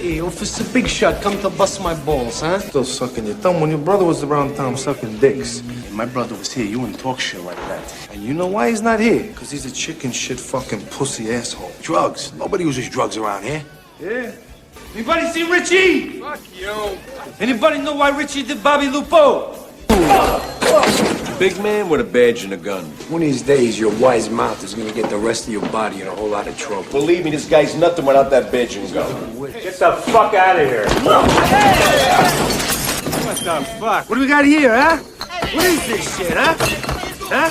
Hey, Officer Big Shot, come to bust my balls, huh? Still sucking your thumb when your brother was around town sucking dicks. Hey, my brother was here. You wouldn't talk shit like that. And you know why he's not here? Because he's a chicken shit fucking pussy asshole. Drugs. Nobody uses drugs around here. Yeah. Anybody see Richie? Fuck you. Anybody know why Richie did Bobby Lupo? Big man with a badge and a gun. One of these days, your wise mouth is gonna get the rest of your body in a whole lot of trouble. Believe me, this guy's nothing without that badge and gun. Get the fuck out of here. What the fuck? What do we got here, huh? What is this shit, huh? Huh?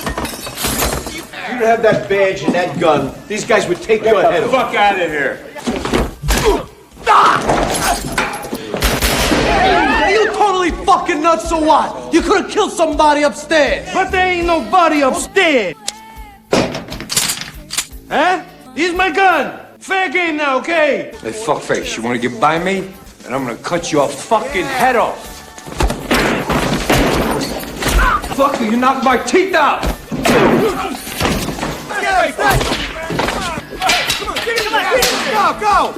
If you'd have that badge and that gun, these guys would take your head off. Fuck out of here. Are you totally fucking nuts or what? You could have killed somebody upstairs. But there ain't nobody upstairs. Huh? Here's my gun. Fair game now, okay? Hey, fuckface, you wanna get by me? And I'm gonna cut your fucking head off. Fuck you, knocked my teeth out! Go, go!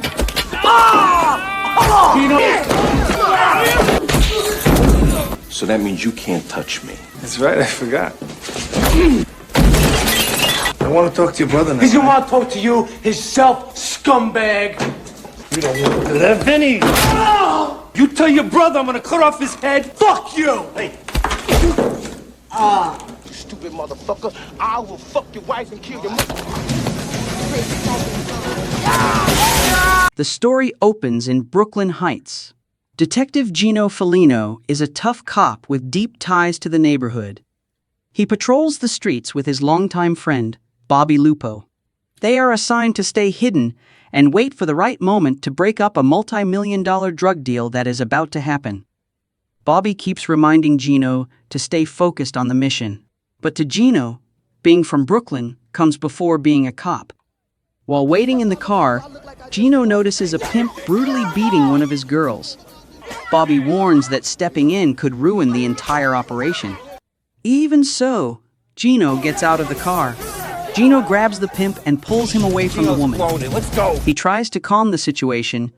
So that means you can't touch me. That's right, I forgot. I want to talk to your brother now. He doesn't want to talk to you, himself, scumbag. You don't want to do That Vinnie! You tell your brother I'm gonna cut off his head? Fuck you! Hey! Stupid motherfucker. I will fuck your wife and kill your mother. The story opens in Brooklyn Heights. Detective Gino Felino is a tough cop with deep ties to the neighborhood. He patrols the streets with his longtime friend, Bobby Lupo. They are assigned to stay hidden and wait for the right moment to break up a multi-million-dollar drug deal that is about to happen. Bobby keeps reminding Gino to stay focused on the mission. But to Gino, being from Brooklyn comes before being a cop. While waiting in the car, Gino notices a pimp brutally beating one of his girls. Bobby warns that stepping in could ruin the entire operation. Even so, Gino gets out of the car. Gino grabs the pimp and pulls him away from the woman. Let's go. He tries to calm the situation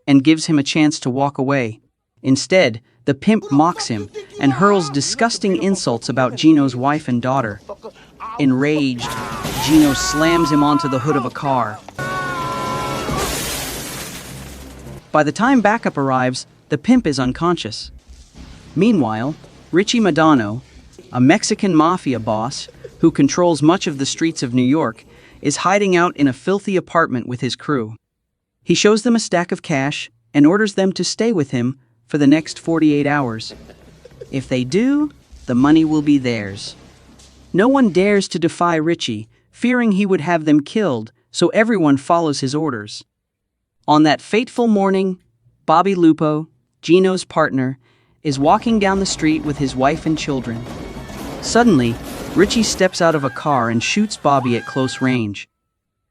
and gives him a chance to walk away. Instead, the pimp mocks him and hurls disgusting insults about Gino's wife and daughter. Enraged, Gino slams him onto the hood of a car. By the time backup arrives, the pimp is unconscious. Meanwhile, Richie Madano, a Mexican mafia boss who controls much of the streets of New York, is hiding out in a filthy apartment with his crew. He shows them a stack of cash and orders them to stay with him for the next 48 hours. If they do, the money will be theirs. No one dares to defy Richie, fearing he would have them killed, so everyone follows his orders. On that fateful morning, Bobby Lupo, Gino's partner, is walking down the street with his wife and children. Suddenly, Richie steps out of a car and shoots Bobby at close range.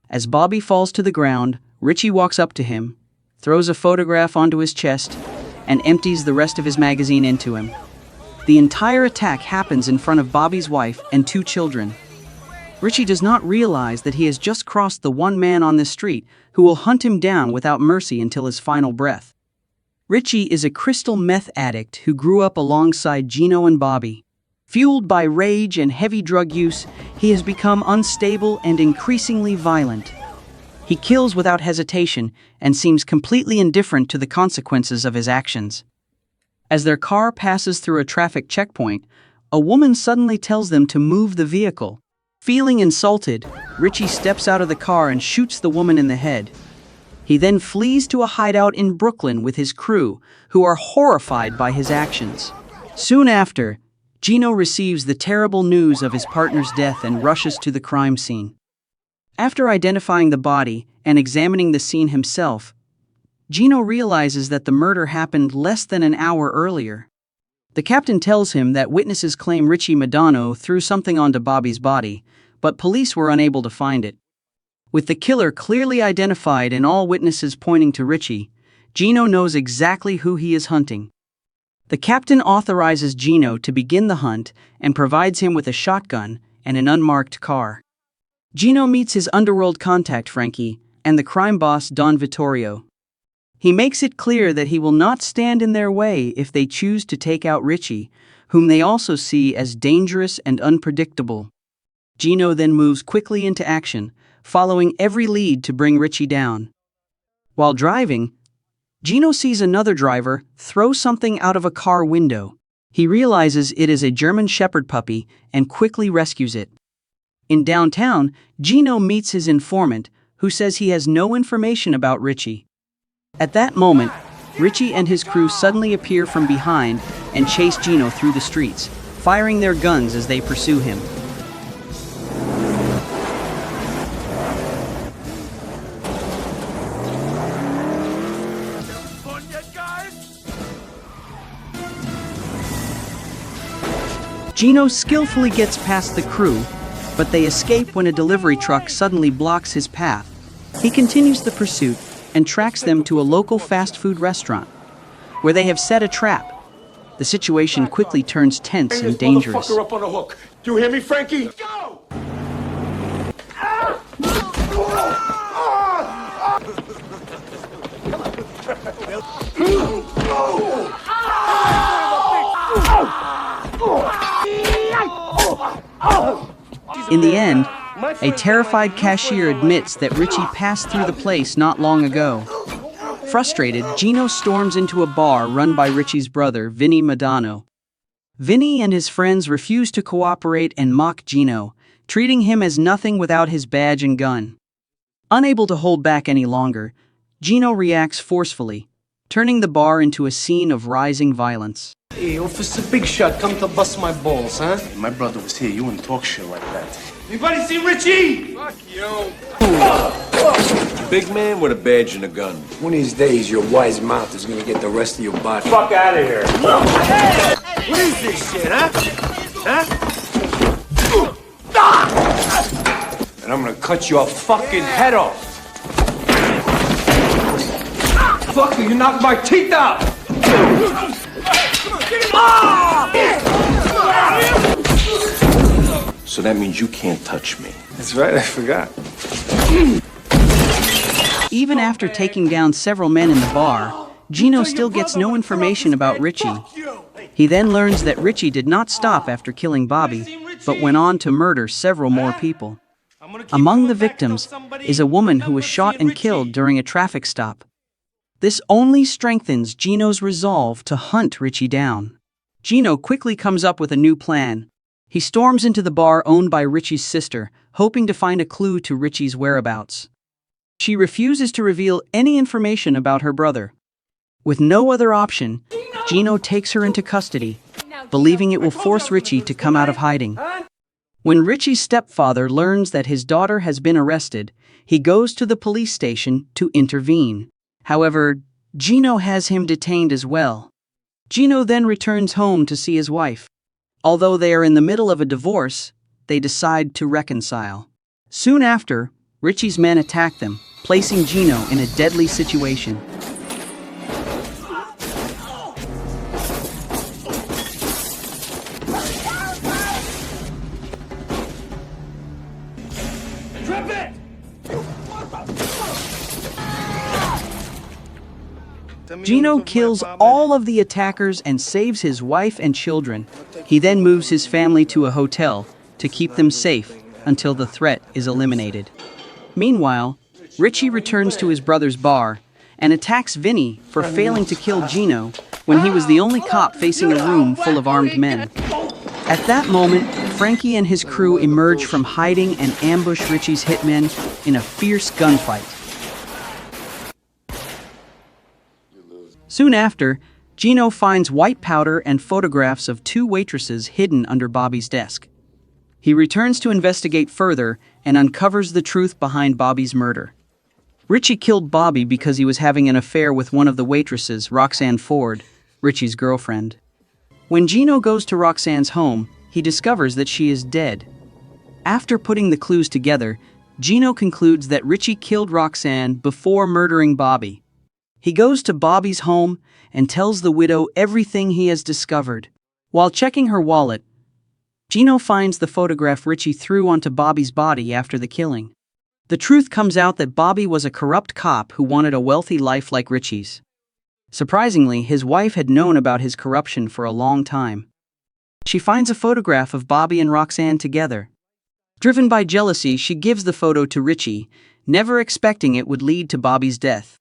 As Bobby falls to the ground, Richie walks up to him, throws a photograph onto his chest, and empties the rest of his magazine into him. The entire attack happens in front of Bobby's wife and 2 children. Richie does not realize that he has just crossed the one man on the street who will hunt him down without mercy until his final breath. Richie is a crystal meth addict who grew up alongside Gino and Bobby. Fueled by rage and heavy drug use, he has become unstable and increasingly violent. He kills without hesitation and seems completely indifferent to the consequences of his actions. As their car passes through a traffic checkpoint, a woman suddenly tells them to move the vehicle. Feeling insulted, Richie steps out of the car and shoots the woman in the head. He then flees to a hideout in Brooklyn with his crew, who are horrified by his actions. Soon after, Gino receives the terrible news of his partner's death and rushes to the crime scene. After identifying the body and examining the scene himself, Gino realizes that the murder happened less than an hour earlier. The captain tells him that witnesses claim Richie Madano threw something onto Bobby's body, but police were unable to find it. With the killer clearly identified and all witnesses pointing to Richie, Gino knows exactly who he is hunting. The captain authorizes Gino to begin the hunt and provides him with a shotgun and an unmarked car. Gino meets his underworld contact Frankie and the crime boss Don Vittorio. He makes it clear that he will not stand in their way if they choose to take out Richie, whom they also see as dangerous and unpredictable. Gino then moves quickly into action, following every lead to bring Richie down. While driving, Gino sees another driver throw something out of a car window. He realizes it is a German Shepherd puppy and quickly rescues it. In downtown, Gino meets his informant, who says he has no information about Richie. At that moment, Richie and his crew suddenly appear from behind and chase Gino through the streets, firing their guns as they pursue him. Gino skillfully gets past the crew, but they escape when a delivery truck suddenly blocks his path. He continues the pursuit and tracks them to a local fast food restaurant, where they have set a trap. The situation quickly turns tense and dangerous. Motherfucker up on a hook. Do you hear me, Frankie? Go! In the end, a terrified cashier admits that Richie passed through the place not long ago. Frustrated, Gino storms into a bar run by Richie's brother, Vinnie Madano. Vinnie and his friends refuse to cooperate and mock Gino, treating him as nothing without his badge and gun. Unable to hold back any longer, Gino reacts forcefully, turning the bar into a scene of rising violence. Hey, Officer Big Shot, come to bust my balls, huh? My brother was here. You wouldn't talk shit like that. Anybody see Richie? Fuck you. Big man with a badge and a gun. One of these days, your wise mouth is gonna get the rest of your body. Fuck out of here. What is this shit, huh? And I'm gonna cut your fucking head off. Fucker, you knocked my teeth out! So that means you can't touch me. That's right, I forgot. Even after taking down several men in the bar, Gino still gets no information about Richie. He then learns that Richie did not stop after killing Bobby, but went on to murder several more people. Among the victims is a woman who was shot and killed during a traffic stop. This only strengthens Gino's resolve to hunt Richie down. Gino quickly comes up with a new plan. He storms into the bar owned by Richie's sister, hoping to find a clue to Richie's whereabouts. She refuses to reveal any information about her brother. With no other option, Gino takes her into custody, believing it will force Richie to come out of hiding. When Richie's stepfather learns that his daughter has been arrested, he goes to the police station to intervene. However, Gino has him detained as well. Gino then returns home to see his wife. Although they are in the middle of a divorce, they decide to reconcile. Soon after, Richie's men attack them, placing Gino in a deadly situation. Gino kills all of the attackers and saves his wife and children. He then moves his family to a hotel to keep them safe until the threat is eliminated. Meanwhile, Richie returns to his brother's bar and attacks Vinnie for failing to kill Gino when he was the only cop facing a room full of armed men. At that moment, Frankie and his crew emerge from hiding and ambush Richie's hitmen in a fierce gunfight. Soon after, Gino finds white powder and photographs of two waitresses hidden under Bobby's desk. He returns to investigate further and uncovers the truth behind Bobby's murder. Richie killed Bobby because he was having an affair with one of the waitresses, Roxanne Ford, Richie's girlfriend. When Gino goes to Roxanne's home, he discovers that she is dead. After putting the clues together, Gino concludes that Richie killed Roxanne before murdering Bobby. He goes to Bobby's home and tells the widow everything he has discovered. While checking her wallet, Gino finds the photograph Richie threw onto Bobby's body after the killing. The truth comes out that Bobby was a corrupt cop who wanted a wealthy life like Richie's. Surprisingly, his wife had known about his corruption for a long time. She finds a photograph of Bobby and Roxanne together. Driven by jealousy, she gives the photo to Richie, never expecting it would lead to Bobby's death.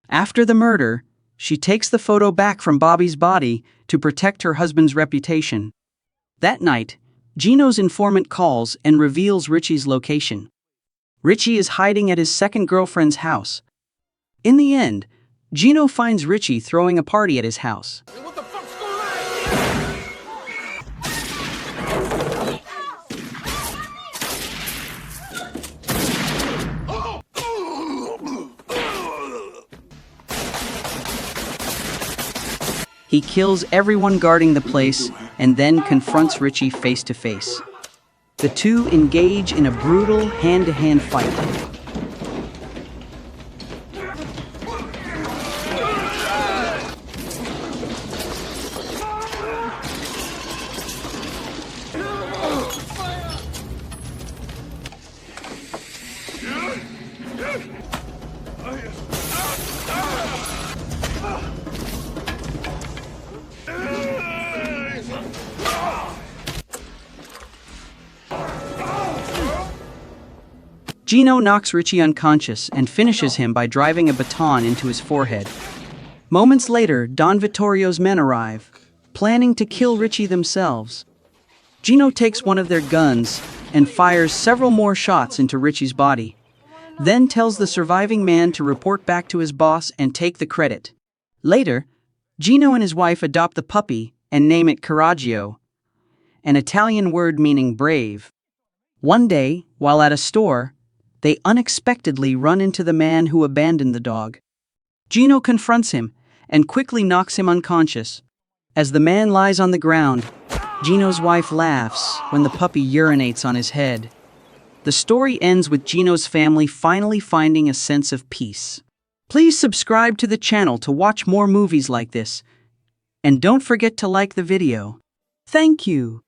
After the murder, she takes the photo back from Bobby's body to protect her husband's reputation. That night, Gino's informant calls and reveals Richie's location. Richie is hiding at his second girlfriend's house. In the end, Gino finds Richie throwing a party at his house. What the fuck's going on? He kills everyone guarding the place and then confronts Richie face to face. The two engage in a brutal hand-to-hand fight. Gino knocks Richie unconscious and finishes him by driving a baton into his forehead. Moments later, Don Vittorio's men arrive, planning to kill Richie themselves. Gino takes one of their guns and fires several more shots into Richie's body, then tells the surviving man to report back to his boss and take the credit. Later, Gino and his wife adopt the puppy and name it Coraggio, an Italian word meaning brave. One day, while at a store, they unexpectedly run into the man who abandoned the dog. Gino confronts him and quickly knocks him unconscious. As the man lies on the ground, Gino's wife laughs when the puppy urinates on his head. The story ends with Gino's family finally finding a sense of peace. Please subscribe to the channel to watch more movies like this, and don't forget to like the video. Thank you.